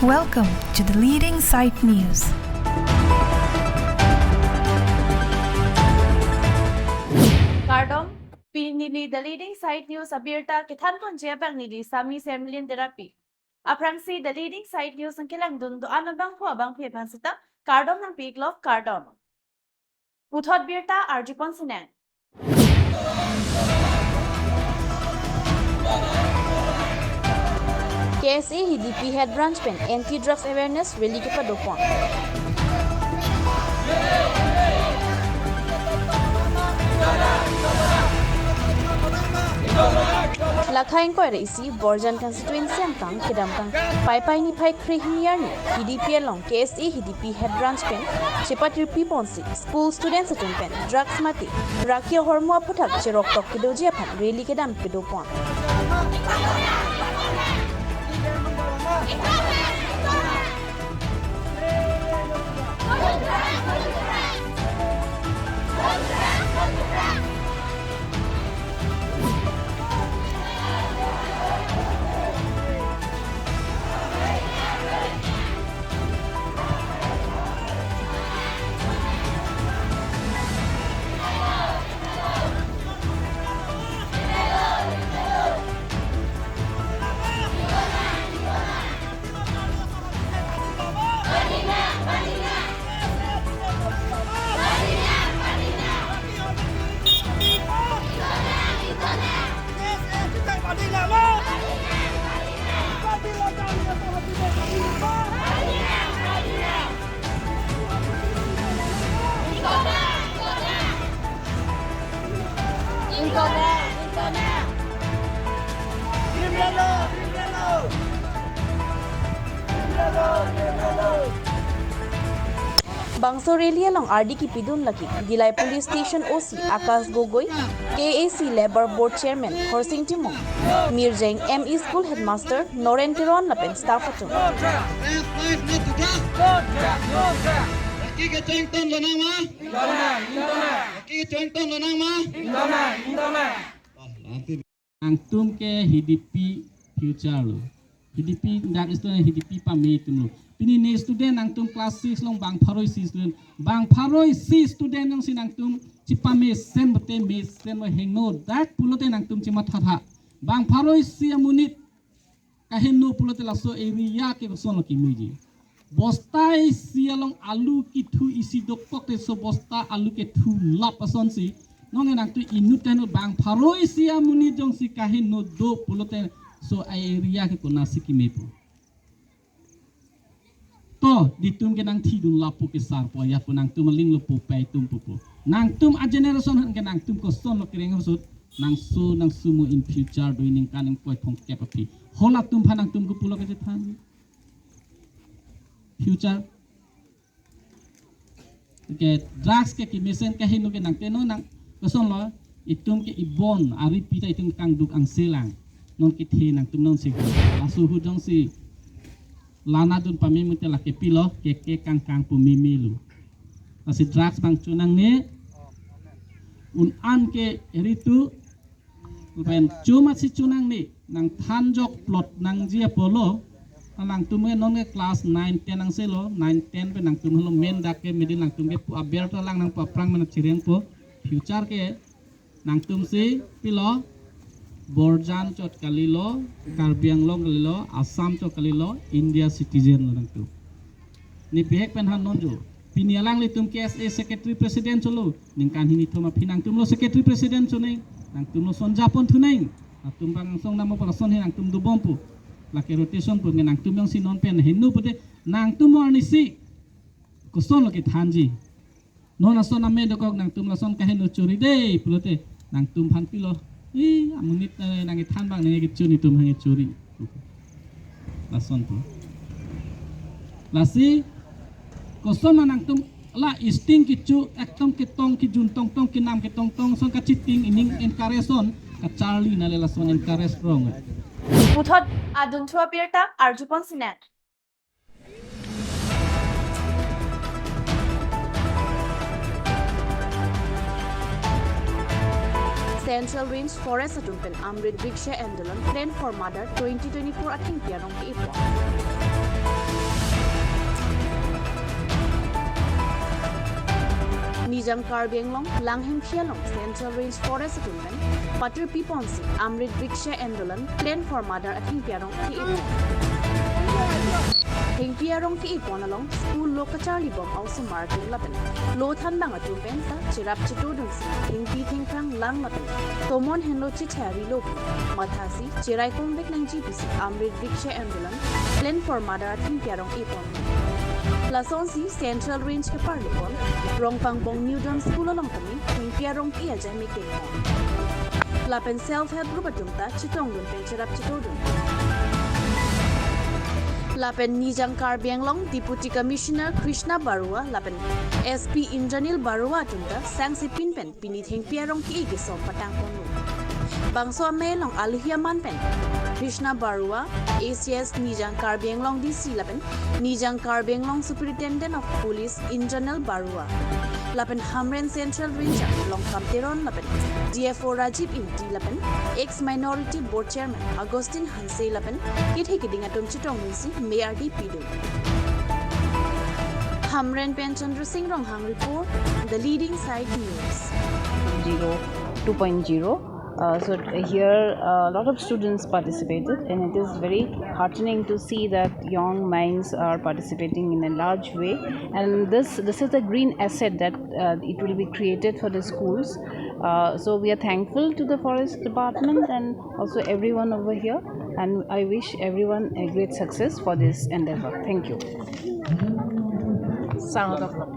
Welcome to the Leading Site News. Kardom, pinili the Leading Site News abirta kithan kon jebang nili sami semlin therapy. Aprangsi the Leading Site News ang kilang dundo anabang po abang pipansita, Kardom ng Piglov Kardom. Uthod birta Arjupon Sinan. KSA Hidipi Head Branch pen anti-drugs awareness rally kepadopon. Lakhain ko isi Borjan constituency ang kang kidamkang pai ni pai krihniar ni Hidipi along KSA Hidipi Head Branch pen chipat ripi ponsi school students atun pen drugs mati rakya hormo aputak chirok tok kidoji apan rally kedam kedopon. Bangso rally along RD ki pidun laki Gilay Police Station OC Akas Gogoi, KAC Labor Board Chairman Horsing Timong, Mirjeng ME School Headmaster Noren Kiron Lapen staff atun. Angtum ke Hidipi future lo. Hidipi ndak student Hidipi pa meetum lo. Pini ne student angtum class 6 long bang pharoi si student. Bang pharoi si student long sin angtum chipa me sen bote me sen mo hengno dak pulote angtum chima thatha. Bang pharoi si amunit kahenno pulote laso area ke son lo ki muji. Bostai si along alu ki thu isi dokpok te so bosta alu ke thu lap ason si. Nongen angtu inut kanu bang pharoi si amunit jong si kahenno do pulote so area ke konasi ki mepo. To ditum ke nang tidung lapu ke sar po ya punang tum ling lupu pai tum pupu nang tum a generation han ke nang tum ko son lo kereng hosut nang sumu in future do ning kaning poi thong kepapi hola tum phanang tum ko pulo ke than future ke drugs ke mesen ke hinu ke nang teno nang koson lo itum ke ibon ari pita itum kang duk ang selang non ki the nang tum non si asu hu jong si lana dun pamimi te laki pilo ke kang pu mimilu asi drugs bang chunang ne un an ke eritu pen cuma si chunang ni nang thanjok plot nang jia polo nang tume non ke class 9 10 nang selo 9 10 pe nang tum holo men dak ke midin nang tum ke pu aber to lang nang paprang men chireng po future ke nang tum si pilo Borjan chot kalilo, Karbiang long kalilo, Assam chot kalilo, India citizen lo nangtu. Ni pihak penhan nonjo. Pinialang litum KSA Secretary President cholo. Ningkan hini thoma pinang tum lo Secretary President choneng. Nang tum lo sonjapon thuneng. Atum bang song namo palason he nang tum do bompu. Laki rotation pun nang tum yang sinon pen hindu pute nang tum mo anisi. Kuson lo ki thanji. Non ason ame dokok nang tum lason kahenu churi dei pulote nang tum phan pilo. Amunit nangi than bang nangi chuni tum hangi churi lason tu lasi koson nang tum la isting ki chu ektom ki tong ki jun tong tong ki nam ki tong tong son ka chiting ining encourageon ka charlie na lela son encourage strong Uthod adun thua birta Arjupon Sinan. Central Range Forest Athengpi Amrit Brikha Andolan Plan for Mother 2024 Athengpi arong ke ipo. Nijang Karbenglong, Langham Pialong, Central Range Forest Atumpen, Patur Piponsi, Amrit Brikha Andolan, Plan for Mother Athengpi Arong ki ipon along school lokachari bom also marking lapen lothan bang atumpen sa chirap chitudun si hingpi thingprang lang lapen tomon henlo chithari lop mathasi chirai konvek nang GPC Amrit Brikha Andolan Plan for Mother Athengpi ipon Lason si Central Range ke parlipon rongpang bong Newdon School along kami hingpi arong ki ajay mikdeng lapen self-help group atumta chitongdun pen chirap chitudun Lapen Nijang Karbenglong Deputy Commissioner Krishna Barua Lapen SP Indranil Barua Tunta Sangsi Pinpen Pinitheng Piarong Ki Igisom Patang Ponu Bangso Melong Aluhia Manpen Krishna Barua ACS Nijang Karbenglong DC Lapen Nijang Karbenglong Superintendent of Police Indranil Barua Lapen Hamren Central Ranger Longkam Teron Lapen DFO Rajiv Inti Lapen Ex-Minority Board Chairman Augustine Hanse Lapen Kithi Kidingatum Chitong Nisi Mayor Pidu Hamren Penchandra Singh Ronghang report The Leading Side News 2.0 so here a lot of students participated and it is very heartening to see that young minds are participating in a large way and this is a green asset that it will be created for the schools so we are thankful to the forest department and also everyone over here and I wish everyone a great success for this endeavor. Thank you. Sound clock.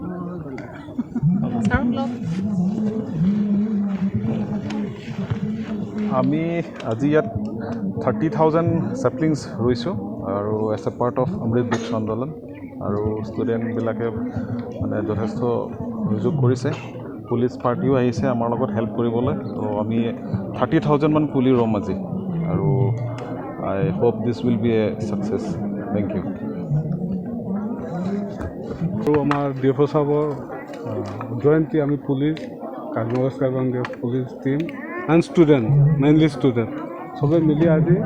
আমি আজি ইয়াত 30,000 saplings ৰুইছোঁ আৰু as a part of অমৃত বৃক্ষ আন্দোলন আৰু ষ্টুডেণ্টবিলাকে মানে যথেষ্ট সুযোগ কৰিছে পুলিচ পাৰ্টিও আহিছে আমাৰ লগত হেল্প কৰিবলৈ তো আমি 30,000 মান পুলি ৰুম আজি আৰু I hope this will be a success thank you আৰু আমাৰ ডিএফঅ সাহেবৰ জয়েন্টলি আমি পুলিচ কাৰ্যকৰী police team and student, mainly student. সবে মিলি আজি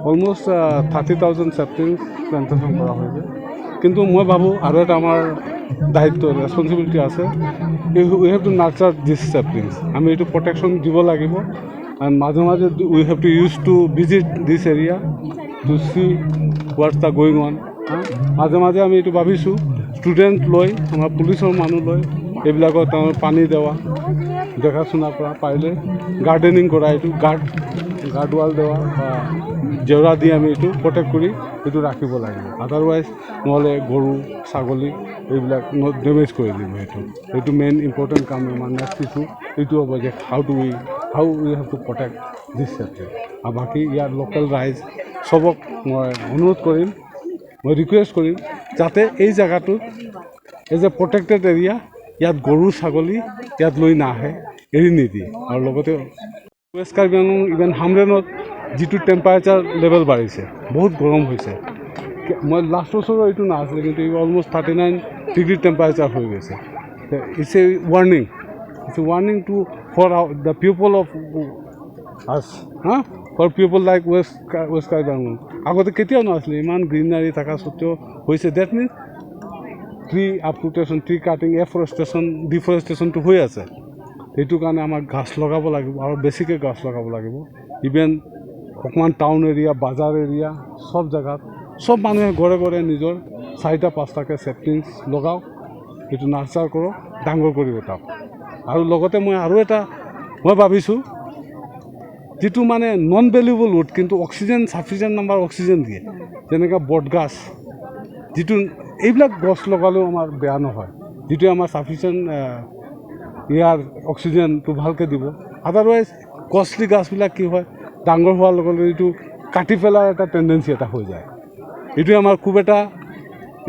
অলমোস্ট 30,000 saplings প্লান্টেশন করা হয়েছে কিন্তু মই ভাবো আৰু এটা আমাৰ দায়িত্ব রেসপন্সিবিলিটি আছে we have to nurture this saplings আমি এটো প্রটেকশন দিব লাগিব and মাঝে মাঝে we have to use to visit this area to see what's the going on মাঝে মাঝে আমি এটো ভাবিছো স্টুডেন্ট লৈ আমাৰ পুলিচৰ মানুহ লৈ এইবিলাকত পানী দেওয়া দেখাশোনা কৰা পাৰিলে গাৰ্ডেনিং কৰা এইটো গাৰ্ডৱাল দেওয়া বা জেওৰা দি আমি এইটো প্ৰটেক্ট কৰি এইটো ৰাখিব লাগিব আদাৰৱাইজ নহ'লে গৰু ছাগলী এইবিলাক ডেমেজ কৰি দিব এইটো মেইন ইম্পৰ্টেণ্ট কাম আমাৰ নেক্সট ইছ্যু এইটো হ'ব যে how we have to protect this chapter আৰু বাকী ইয়াৰ লোকেল ৰাইজ চবক মই অনুৰোধ কৰিম মই ৰিকুৱেষ্ট কৰিম যাতে এই জেগাটোত এজ এ প্ৰটেক্টেড এৰিয়া ইয়াত গৰু ছাগলী ইয়াত লৈ নাহে এৰি নিদিয়ে আৰু লগতে ৱেষ্ট কাৰ্বি আংলং ইভেন হামৰেনত যিটো টেম্পাৰেচাৰ লেভেল বাঢ়িছে বহুত গৰম হৈছে মই লাষ্ট বছৰৰ এইটো নাছিলে কিন্তু অলমষ্ট 39 ডিগ্ৰী টেম্পাৰেচাৰ হৈ গৈছে it's a warning to for the people of us for people like west Karbi Anglong আগতে কেতিয়াও নাছিলে ইমান গ্ৰীনাৰী থকা স্বত্তেও হৈছে that means tree uprootation tree cutting ডিফৰেষ্টেশ্যনটো হৈ আছে সেইটো কাৰণে আমাক গাছ লগাব লাগিব আৰু বেছিকৈ গাছ লগাব লাগিব ইভেন অকণমান টাউন এৰিয়া বাজাৰ এৰিয়া সব জেগাত সব মানুহে ঘৰে ঘৰে নিজৰ 4-5টাকৈ চেপ্লিংছ লগাওক এইটো নাৰ্চাৰ কৰক ডাঙৰ কৰি উঠাওক আৰু লগতে মই ভাবিছোঁ যিটো মানে নন ভেলুৱেবল উড কিন্তু অক্সিজেন ছাফিচিয়েণ্ট নাম্বাৰ অক্সিজেন দিয়ে যেনেকৈ বটগাছ যিটো এইবিলাক গছ লগালেও আমাৰ বেয়া নহয় যিটো আমাৰ ছাফিচিয়েণ্ট ইয়াৰ অক্সিজেনটো ভালকৈ দিব আদাৰৱাইজ কষ্টলি গাছবিলাক কি হয় ডাঙৰ হোৱাৰ লগে লগে এইটো কাটি পেলাৰ এটা টেণ্ডেঞ্চি এটা হৈ যায় এইটোৱে আমাৰ খুব এটা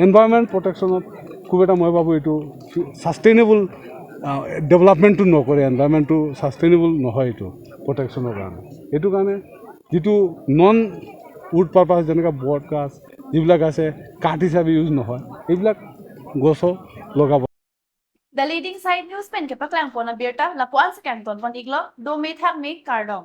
এনভাইৰনমেণ্ট প্ৰটেকশ্যনত খুব এটা মই ভাবোঁ এইটো ছাষ্টেইনেবল ডেভেলপমেণ্টটো নকৰে এনভাইৰনমেণ্টটো ছাষ্টেইনেবল নহয় এইটো প্ৰটেকশ্যনৰ কাৰণে এইটো কাৰণে যিটো নন উড পাৰপাছ যেনেকৈ বট গাছ যিবিলাক আছে কাঠ হিচাপে ইউজ নহয় এইবিলাক গছো লগাব The Leading Side News pen ke paklang pona birta lapuan sa kanton pon iglo do may thang may kardong